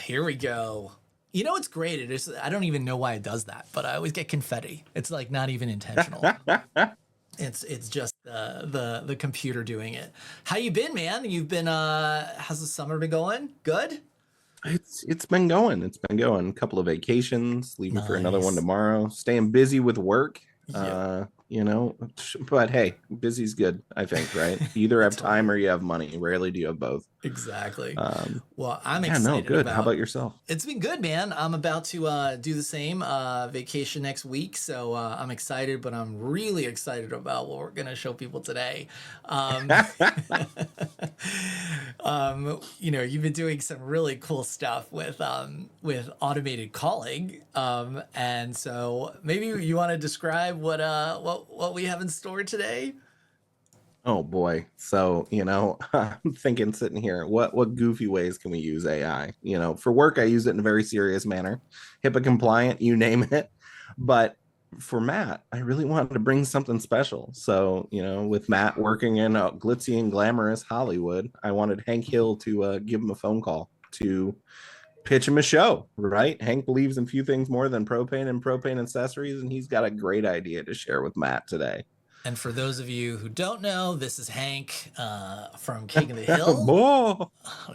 Here we go. You know what's great? It is, I don't even know why it does that, but I always get confetti. It's like not even intentional. It's just the computer doing it. How you been, man? You've been how's the summer been going? Good? It's been going. It's been going. A couple of vacations, leaving for another one Nice. tomorrow. Staying busy with work. Yep. But hey, busy's good, I think, right? You either have time or Totally. you have money. Rarely do you have both. Exactly. Um, Well, I'm yeah, no, excited good. How about about yourself? it's been good, man. I'm about to do the same vacation next week, so I'm excited, but I'm really excited about what we're gonna show people today. Um, you've been doing some really cool stuff with automated calling, and so maybe you want to describe what we have in store today. Oh boy. So, I'm thinking sitting here, what goofy ways can we use AI? For work, I use it in a very serious manner, HIPAA compliant, you name it. But for Matt, I really wanted to bring something special. So, with Matt working in glitzy and glamorous Hollywood, I wanted Hank Hill to give him a phone call to pitch him a show, right? Hank believes in few things more than propane and propane accessories, and he's got a great idea to share with Matt today. And for those of you who don't know, this is Hank from King of the Hill. Boy.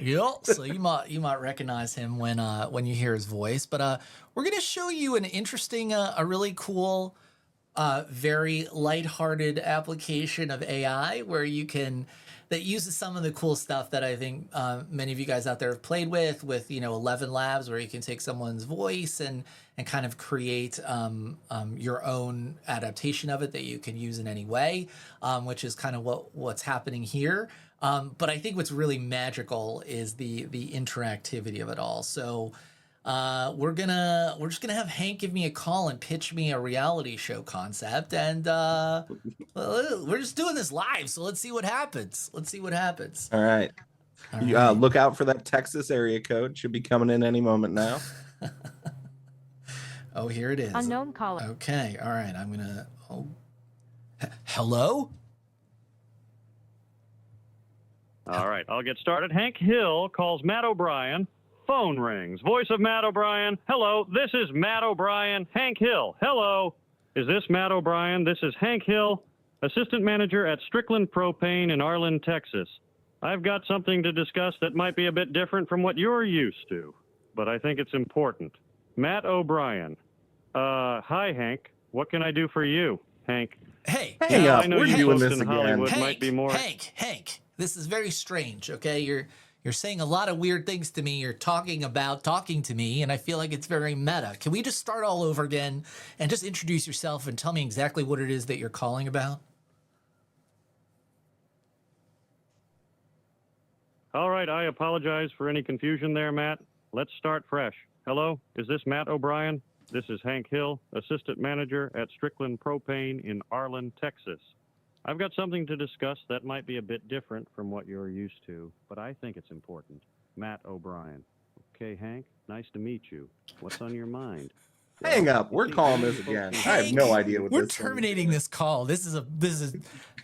Yep. So you might recognize him when you hear his voice. But we're gonna show you an interesting, a really cool, very lighthearted application of AI where you can that uses some of the cool stuff that I think many of you guys out there have played with 11 Labs, where you can take someone's voice and kind of create your own adaptation of it that you can use in any way, which is kind of what's happening here. But I think what's really magical is the interactivity of it all. So we're just gonna have Hank give me a call and pitch me a reality show concept, and we're just doing this live. So let's see what happens. Let's see what happens. All right. All right. Look out for that Texas area code. Should be coming in any moment now. Oh, here it is. Unknown caller. Okay. All right. I'm gonna. Oh, hello. All right, I'll get started. Hank Hill calls Matt O'Brien. Phone rings. Voice of Matt O'Brien. Hello, this is Matt O'Brien. Hank Hill. Hello. Is this Matt O'Brien? This is Hank Hill, assistant manager at Strickland Propane in Arlen, Texas. I've got something to discuss that might be a bit different from what you're used to, but I think it's important. Matt O'Brien. Hi, Hank. What can I do for you, Hank? Hey. Hang Now, up. I know We're you doing folks this in again. Hollywood Hank. might be more... Hank. This is very strange. Okay. You're saying a lot of weird things to me. You're talking to me, and I feel like it's very meta. Can we just start all over again and just introduce yourself and tell me exactly what it is that you're calling about? All right, I apologize for any confusion there, Matt. Let's start fresh. Hello, is this Matt O'Brien? This is Hank Hill, assistant manager at Strickland Propane in Arlen, Texas. I've got something to discuss that might be a bit different from what you're used to, but I think it's important. Matt O'Brien. Okay, Hank, nice to meet you. What's on your mind? Hang Well, up. We're see, calling many this folks again. in I have no Hank, idea what we're this thing is terminating doing. this call.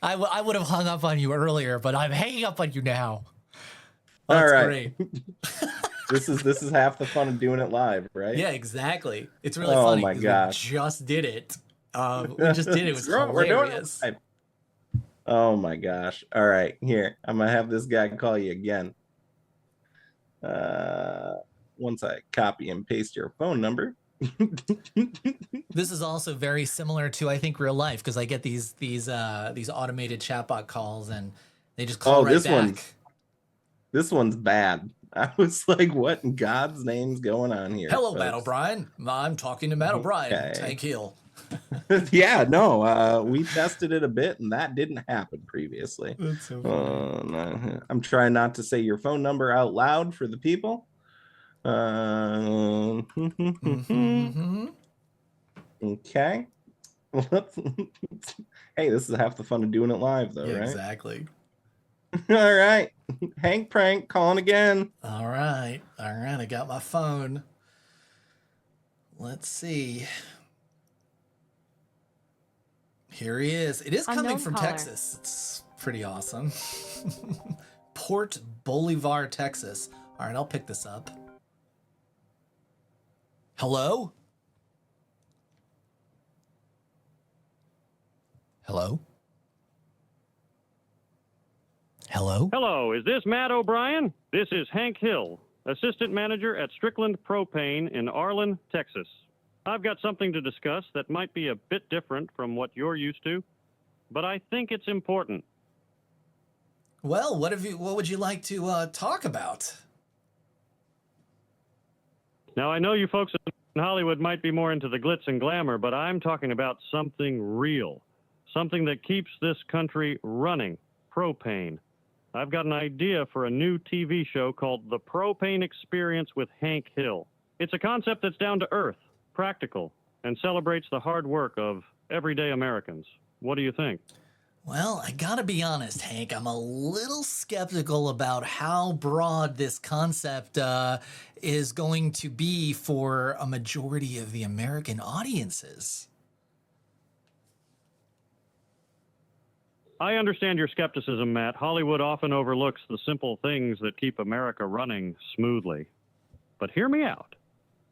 I would have hung up on you earlier, but I'm hanging up on you now. All That's right. great. This is half the fun of doing it live, right? Yeah, exactly. It's really Oh funny my because we gosh. just did it. We just did it. It was We're doing it hilarious. live. Oh my gosh. All right, here. I'm gonna have this guy call you again. Uh Once I copy and paste your phone number. This is also very similar to, I think, real life, because I get these automated chatbot calls and they just call Oh, right this back. this one's bad. I was like, what in God's name's going on here, Hello, Matt folks? O'Brien. I'm talking to Matt O'Brien. Okay. Hank Hill. Yeah, no, we tested it a bit and that didn't happen previously. That's so funny. I'm trying not to say your phone number out loud for the people. Mm-hmm. Okay. Hey, this is half the fun of doing it live, though, Yeah, right? exactly. All right. Hank Prank calling again. All right. I got my phone. Let's see. Here he is. It is coming Unknown from caller. Texas. It's pretty awesome. Port Bolivar, Texas. All right, I'll pick this up. Hello? Hello? Hello? Hello, is this Matt O'Brien? This is Hank Hill, Assistant Manager at Strickland Propane in Arlen, Texas. I've got something to discuss that might be a bit different from what you're used to, but I think it's important. Well, what would you like to talk about? Now, I know you folks in Hollywood might be more into the glitz and glamour, but I'm talking about something real, something that keeps this country running, propane. I've got an idea for a new TV show called The Propane Experience with Hank Hill. It's a concept that's down to earth, practical, and celebrates the hard work of everyday Americans. What do you think? Well, I gotta be honest, Hank, I'm a little skeptical about how broad this concept is going to be for a majority of the American audiences. I understand your skepticism, Matt. Hollywood often overlooks the simple things that keep America running smoothly. But hear me out.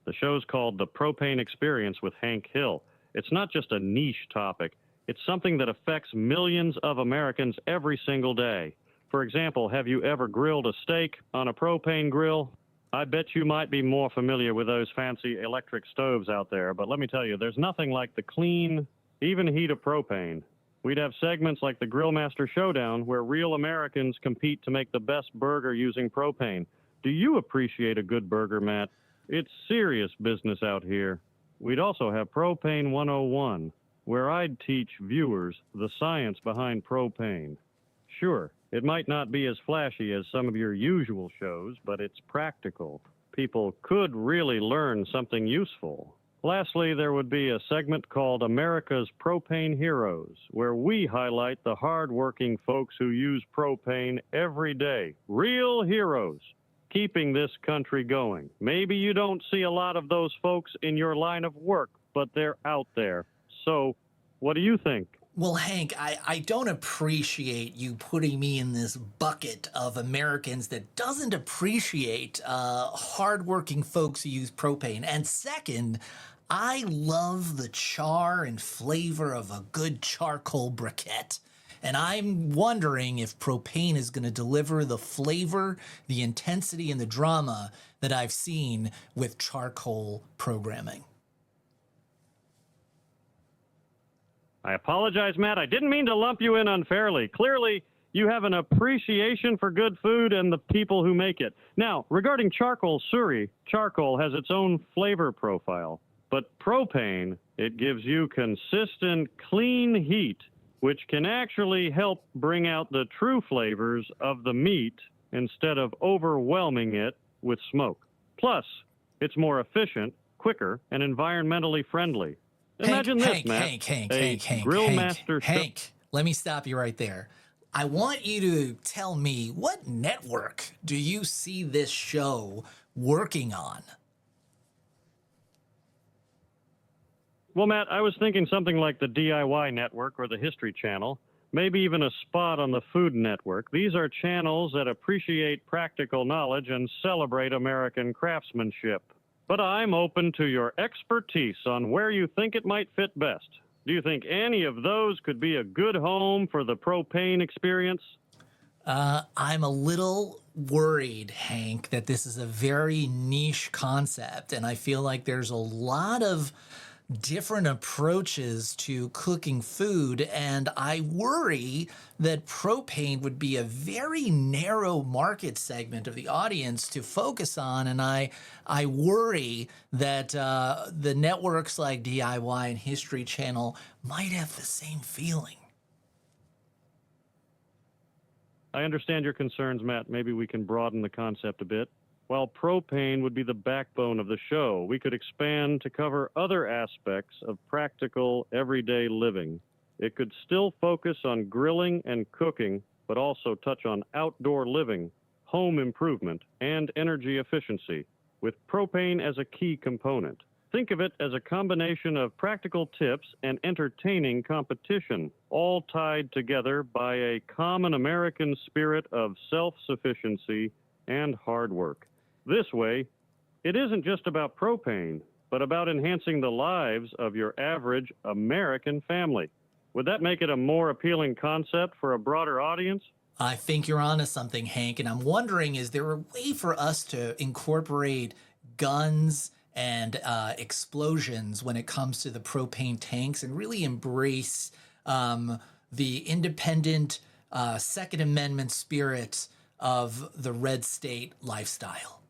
The show's called The Propane Experience with Hank Hill. It's not just a niche topic. It's something that affects millions of Americans every single day. For example, have you ever grilled a steak on a propane grill? I bet you might be more familiar with those fancy electric stoves out there, but let me tell you, there's nothing like the clean, even heat of propane. We'd have segments like the Grillmaster Showdown where real Americans compete to make the best burger using propane. Do you appreciate a good burger, Matt? It's serious business out here. We'd also have Propane 101, where I'd teach viewers the science behind propane. Sure, it might not be as flashy as some of your usual shows, but it's practical. People could really learn something useful. Lastly, there would be a segment called America's Propane Heroes, where we highlight the hard-working folks who use propane every day. Real heroes, keeping this country going. Maybe you don't see a lot of those folks in your line of work, but they're out there. So, what do you think? Well, Hank, I don't appreciate you putting me in this bucket of Americans that doesn't appreciate hardworking folks who use propane. And second, I love the char and flavor of a good charcoal briquette. And I'm wondering if propane is going to deliver the flavor, the intensity, and the drama that I've seen with charcoal programming. I apologize, Matt. I didn't mean to lump you in unfairly. Clearly, you have an appreciation for good food and the people who make it. Now, regarding charcoal suri, charcoal has its own flavor profile. But propane, it gives you consistent, clean heat, which can actually help bring out the true flavors of the meat instead of overwhelming it with smoke. Plus, it's more efficient, quicker, and environmentally friendly. Imagine this, Matt. Hank, let me stop you right there. I want you to tell me, what network do you see this show working on? Well, Matt, I was thinking something like the DIY Network or the History Channel, maybe even a spot on the Food Network. These are channels that appreciate practical knowledge and celebrate American craftsmanship. But I'm open to your expertise on where you think it might fit best. Do you think any of those could be a good home for the propane experience? I'm a little worried, Hank, that this is a very niche concept, and I feel like there's a lot of different approaches to cooking food, and I worry that propane would be a very narrow market segment of the audience to focus on, and I worry that the networks like DIY and History Channel might have the same feeling. I understand your concerns, Matt. Maybe we can broaden the concept a bit. While propane would be the backbone of the show, we could expand to cover other aspects of practical, everyday living. It could still focus on grilling and cooking, but also touch on outdoor living, home improvement, and energy efficiency, with propane as a key component. Think of it as a combination of practical tips and entertaining competition, all tied together by a common American spirit of self-sufficiency and hard work. This way, it isn't just about propane, but about enhancing the lives of your average American family. Would that make it a more appealing concept for a broader audience? I think you're onto something, Hank. And I'm wondering, is there a way for us to incorporate guns and explosions when it comes to the propane tanks and really embrace the independent Second Amendment spirit of the red state lifestyle?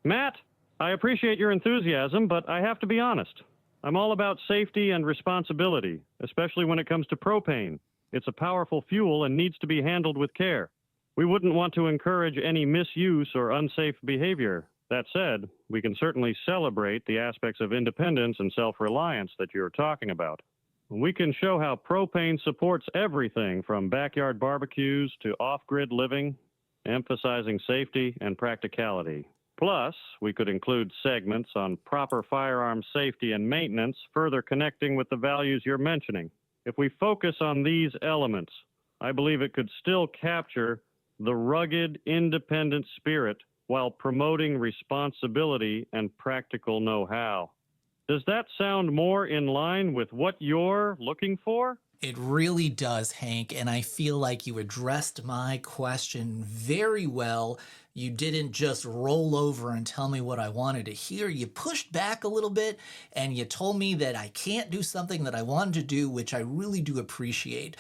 Matt, I appreciate your enthusiasm, but I have to be honest. I'm all about safety and responsibility, especially when it comes to propane. It's a powerful fuel and needs to be handled with care. We wouldn't want to encourage any misuse or unsafe behavior. That said, we can certainly celebrate the aspects of independence and self-reliance that you're talking about. We can show how propane supports everything from backyard barbecues to off-grid living, emphasizing safety and practicality. Plus, we could include segments on proper firearm safety and maintenance, further connecting with the values you're mentioning. If we focus on these elements, I believe it could still capture the rugged, independent spirit while promoting responsibility and practical know-how. Does that sound more in line with what you're looking for? It really does, Hank, and I feel like you addressed my question very well. You didn't just roll over and tell me what I wanted to hear. You pushed back a little bit and you told me that I can't do something that I wanted to do, which I really do appreciate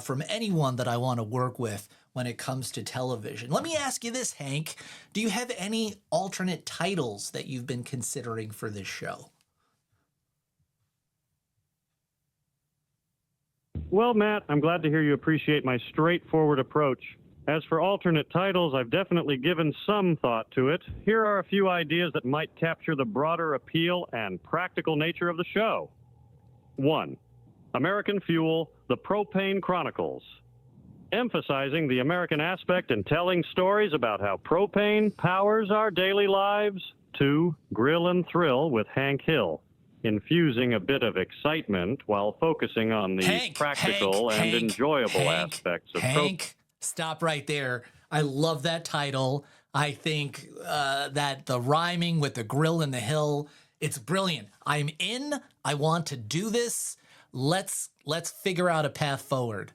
from anyone that I want to work with when it comes to television. Let me ask you this, Hank. Do you have any alternate titles that you've been considering for this show? Well, Matt, I'm glad to hear you appreciate my straightforward approach. As for alternate titles, I've definitely given some thought to it. Here are a few ideas that might capture the broader appeal and practical nature of the show. 1. American Fuel, The Propane Chronicles. Emphasizing the American aspect and telling stories about how propane powers our daily lives. 2. Grill and Thrill with Hank Hill. Infusing a bit of excitement while focusing on the practical and enjoyable aspects of Hank, stop right there. I love that title. I think that the rhyming with the grill and the hill, it's brilliant. I'm in. I want to do this. Let's figure out a path forward.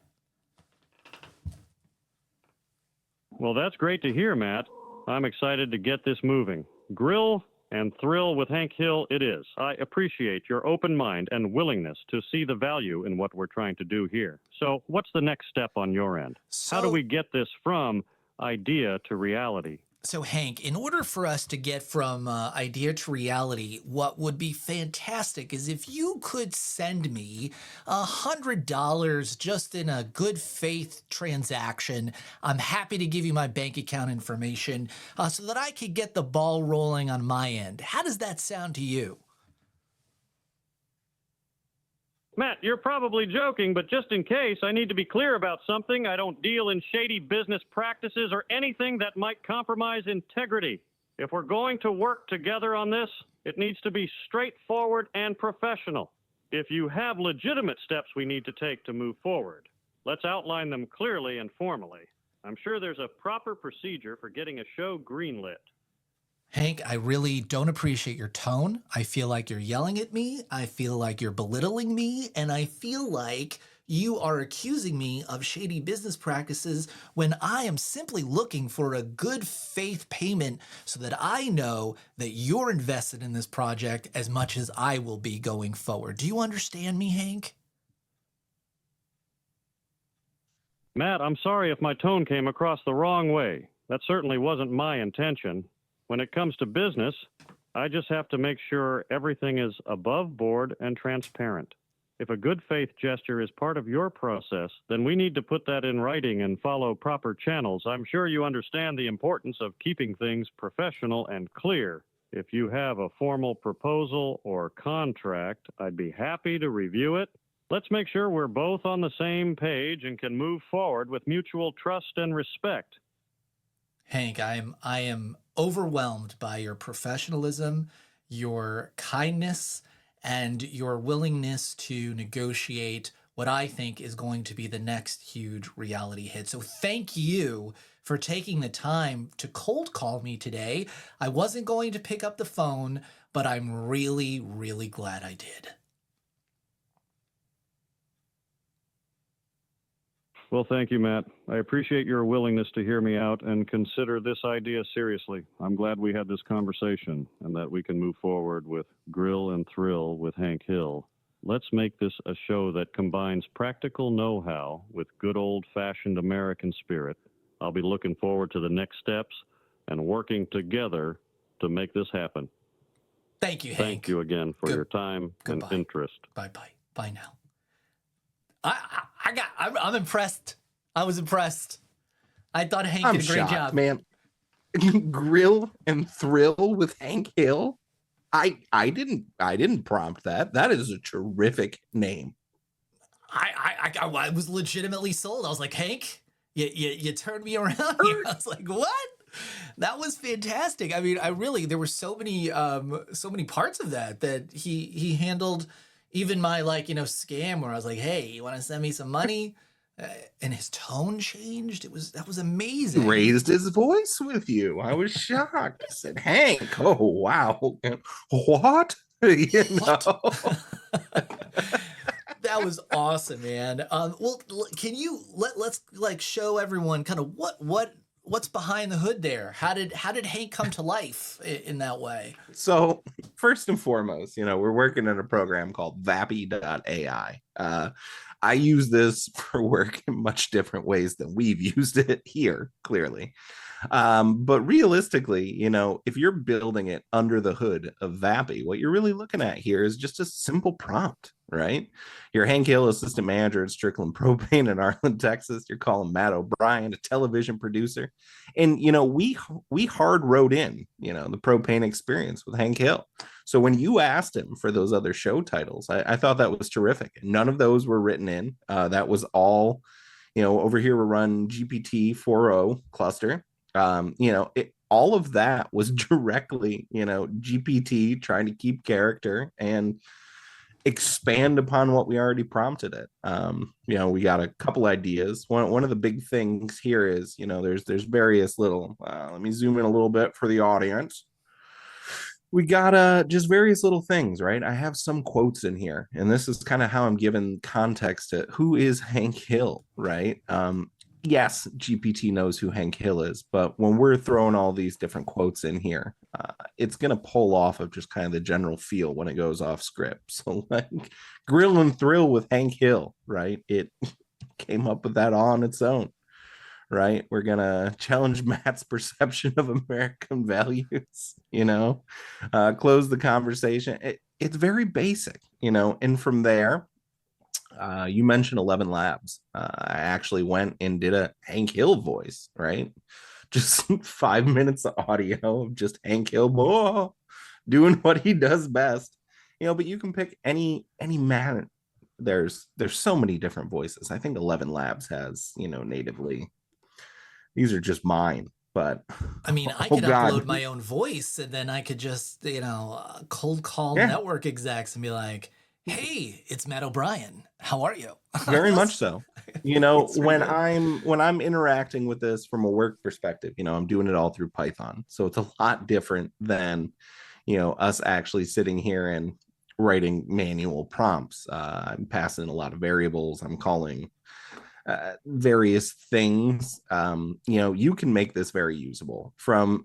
Well, that's great to hear, Matt. I'm excited to get this moving. Grill and Thrill with Hank Hill it is. I appreciate your open mind and willingness to see the value in what we're trying to do here. So what's the next step on your end? How do we get this from idea to reality? So, Hank, in order for us to get from idea to reality, what would be fantastic is if you could send me $100 just in a good faith transaction. I'm happy to give you my bank account information so that I could get the ball rolling on my end. How does that sound to you? Matt, you're probably joking, but just in case, I need to be clear about something. I don't deal in shady business practices or anything that might compromise integrity. If we're going to work together on this, it needs to be straightforward and professional. If you have legitimate steps we need to take to move forward, let's outline them clearly and formally. I'm sure there's a proper procedure for getting a show greenlit. Hank, I really don't appreciate your tone. I feel like you're yelling at me. I feel like you're belittling me. And I feel like you are accusing me of shady business practices when I am simply looking for a good faith payment so that I know that you're invested in this project as much as I will be going forward. Do you understand me, Hank? Matt, I'm sorry if my tone came across the wrong way. That certainly wasn't my intention. When it comes to business, I just have to make sure everything is above board and transparent. If a good faith gesture is part of your process, then we need to put that in writing and follow proper channels. I'm sure you understand the importance of keeping things professional and clear. If you have a formal proposal or contract, I'd be happy to review it. Let's make sure we're both on the same page and can move forward with mutual trust and respect. Hank, I am overwhelmed by your professionalism, your kindness, and your willingness to negotiate what I think is going to be the next huge reality hit. So thank you for taking the time to cold call me today. I wasn't going to pick up the phone, but I'm really, really glad I did. Well, thank you, Matt. I appreciate your willingness to hear me out and consider this idea seriously. I'm glad we had this conversation and that we can move forward with Grill and Thrill with Hank Hill. Let's make this a show that combines practical know-how with good old-fashioned American spirit. I'll be looking forward to the next steps and working together to make this happen. Thank you, Hank. Thank you again for your time and interest. Bye-bye. Bye now. I'm impressed. I was impressed. I thought Hank did a great job. Man. Grill and Thrill with Hank Hill. I didn't prompt that. That is a terrific name. I was legitimately sold. I was like, Hank, you turned me around here. I was like, what? That was fantastic. I mean, there were so many parts of that he handled. Even my scam where I was like, hey, you want to send me some money? And his tone changed. That was amazing. Raised his voice with you. I was shocked. I said, Hank, oh wow. What? That was awesome, man. Well, can you let's show everyone kind of what's behind the hood there? How did Hank come to life in that way? So first and foremost, we're working in a program called Vappy.ai. I use this for work in much different ways than we've used it here, clearly. But realistically, if you're building it under the hood of Vappy, what you're really looking at here is just a simple prompt, right? You're Hank Hill, assistant manager at Strickland Propane in Arlen, Texas. You're calling Matt O'Brien, a television producer. And, we hard wrote in, the propane experience with Hank Hill. So when you asked him for those other show titles, I thought that was terrific. None of those were written in. That was all, over here we run GPT 4.0 cluster. All of that was directly, GPT trying to keep character and expand upon what we already prompted it. We got a couple ideas. One of the big things here is, there's various little, let me zoom in a little bit for the audience. We got just various little things, right? I have some quotes in here, and this is kind of how I'm giving context to who is Hank Hill, right? Yes, GPT knows who Hank Hill is, but when we're throwing all these different quotes in here, it's going to pull off of just kind of the general feel when it goes off script. So like Grill and Thrill with Hank Hill, right? It came up with that on its own, right? We're going to challenge Matt's perception of American values, close the conversation. It's very basic, and from there, you mentioned 11 Labs. I actually went and did a Hank Hill voice, right? Just 5 minutes of audio of just Hank Hill doing what he does best. But you can pick any man. There's so many different voices. I think 11 Labs has, natively. These are just mine. But I mean, I could upload my own voice and then I could just, cold call network execs and be like, hey, it's Matt O'Brien. How are you? Very much so. When I'm interacting with this from a work perspective, I'm doing it all through Python. So it's a lot different than, us actually sitting here and writing manual prompts. I'm passing a lot of variables. I'm calling various things. You can make this very usable from,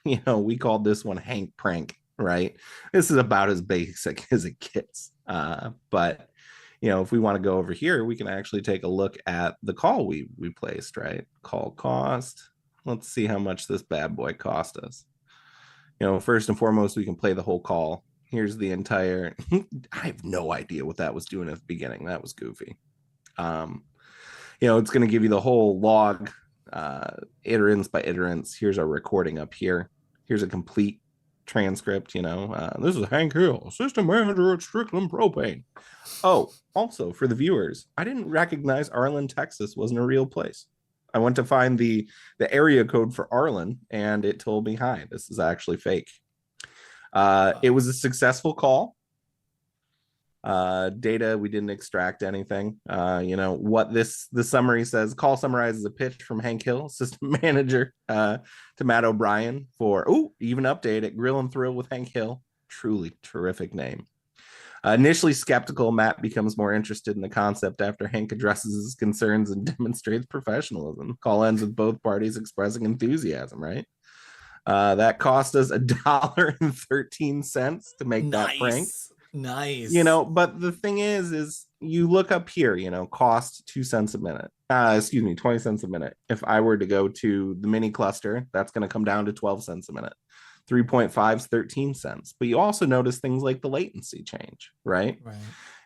we called this one Hank Prank, right? This is about as basic as it gets. But if we want to go over here, we can actually take a look at the call we placed, right? Call cost. Let's see how much this bad boy cost us. First and foremost, we can play the whole call. Here's the entire, I have no idea what that was doing at the beginning. That was goofy. It's going to give you the whole log, iterants by iterants. Here's our recording up here. Here's a complete transcript. This is Hank Hill, assistant manager at Strickland Propane. Oh, also for the viewers, I didn't recognize Arlen, Texas wasn't a real place. I went to find the area code for Arlen, and it told me, hi, this is actually fake. It was a successful call. Data, we didn't extract anything. What the summary says, call summarizes a pitch from Hank Hill, assistant manager, to Matt O'Brien for even update at Grill and Thrill with Hank Hill. Truly terrific name. Initially skeptical, Matt becomes more interested in the concept after Hank addresses his concerns and demonstrates professionalism. Call ends with both parties expressing enthusiasm, right? That cost us $1.13 to make that prank. Nice. But the thing is you look up here, cost 2 cents a minute. 20 cents a minute. If I were to go to the mini cluster, that's going to come down to 12 cents a minute. 3.5 is 13 cents. But you also notice things like the latency change, right?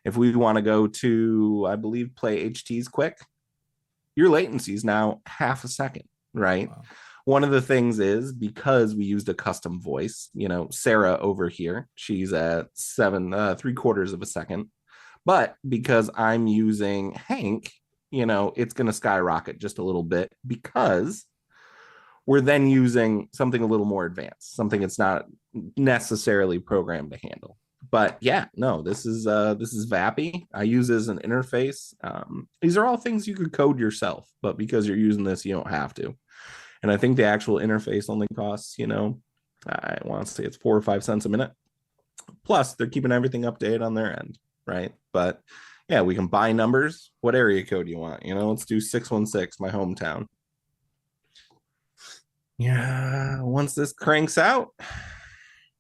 If we want to go to, I believe, play HT's quick, your latency is now half a second, right? Wow. One of the things is because we used a custom voice, Sarah over here, she's at 3/4 of a second. But because I'm using Hank, it's going to skyrocket just a little bit because we're then using something a little more advanced, something it's not necessarily programmed to handle. But yeah, no, this is Vappy. I use it as an interface. These are all things you could code yourself, but because you're using this, you don't have to. And I think the actual interface only costs, I want to say it's 4 or 5 cents a minute. Plus, they're keeping everything updated on their end, right? But yeah, we can buy numbers. What area code you want? Let's do 616, my hometown. Yeah, once this cranks out,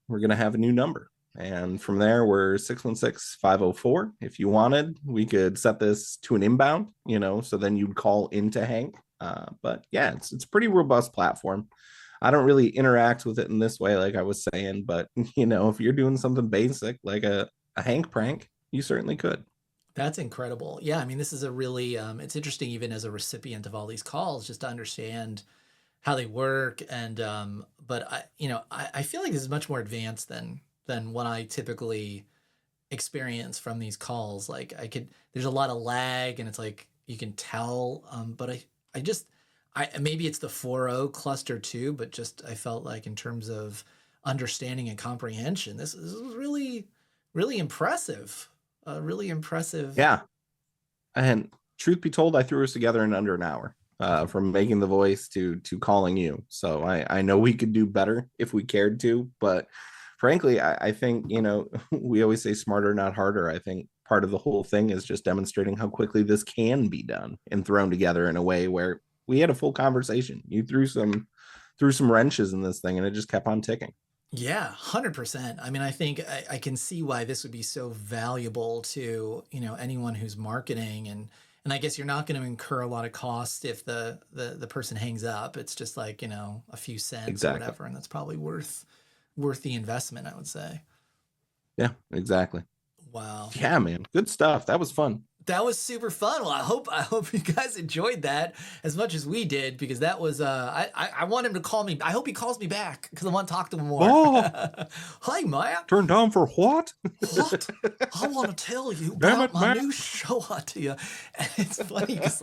we're going to have a new number. And from there, we're 616-504. If you wanted, we could set this to an inbound, so then you'd call into Hank. But yeah, it's a pretty robust platform. I don't really interact with it in this way, like I was saying, but if you're doing something basic like a Hank prank, you certainly could. That's incredible. Yeah, I mean, this is a really, it's interesting even as a recipient of all these calls, just to understand how they work. And, but I feel like this is much more advanced than what I typically experience from these calls. Like there's a lot of lag and it's like, you can tell, but maybe it's the 4.0 cluster too, but just, I felt like in terms of understanding and comprehension, this is really, really impressive. Really impressive. Yeah. And truth be told, I threw us together in under an hour, from making the voice to calling you. So I know we could do better if we cared to, but frankly, I think, we always say smarter, not harder. I think part of the whole thing is just demonstrating how quickly this can be done and thrown together in a way where we had a full conversation. You threw some wrenches in this thing and it just kept on ticking. Yeah, 100%. I mean, I think I can see why this would be so valuable to, anyone who's marketing, and I guess you're not going to incur a lot of cost if the person hangs up. It's just like, a few cents or whatever, and that's probably worth the investment, I would say. Yeah, exactly. Wow. Yeah, man. Good stuff. That was fun. That was super fun. Well, I hope you guys enjoyed that as much as we did, because that was I want him to call me. I hope he calls me back because I want to talk to him more. Oh, hi, Matt. Turned down for what? What? I want to tell you about my new show idea. And it's funny because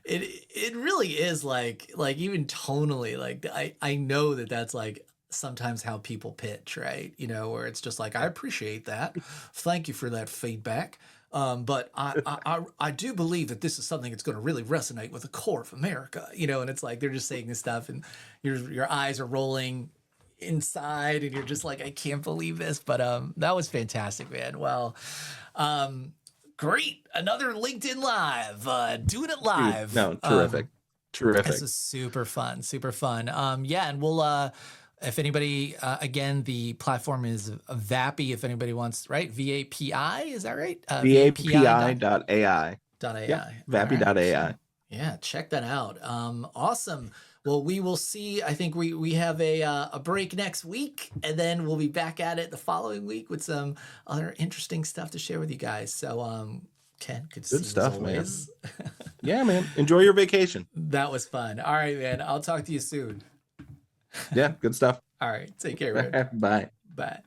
it really is like even tonally, like I know that's like sometimes how people pitch, right? Where it's just like, I appreciate that. Thank you for that feedback. But I do believe that this is something that's going to really resonate with the core of America, and it's like they're just saying this stuff and your eyes are rolling inside and you're just like, I can't believe this. But that was fantastic, man. Well, great. Another LinkedIn Live, doing it live. Dude, no, terrific. Terrific. This is super fun. Super fun. Yeah, and we'll if anybody, again, the platform is Vappy. If anybody wants, right? VAPI, is that right? VAPI.ai. Yeah, Vappy.ai. Right. Yeah, check that out. Awesome. Well, we will see. I think we have a break next week, and then we'll be back at it the following week with some other interesting stuff to share with you guys. So, Ken, good to see stuff, you as always. Man. Yeah, man. Enjoy your vacation. That was fun. All right, man. I'll talk to you soon. Yeah, good stuff. All right. Take care, man. Bye. Bye.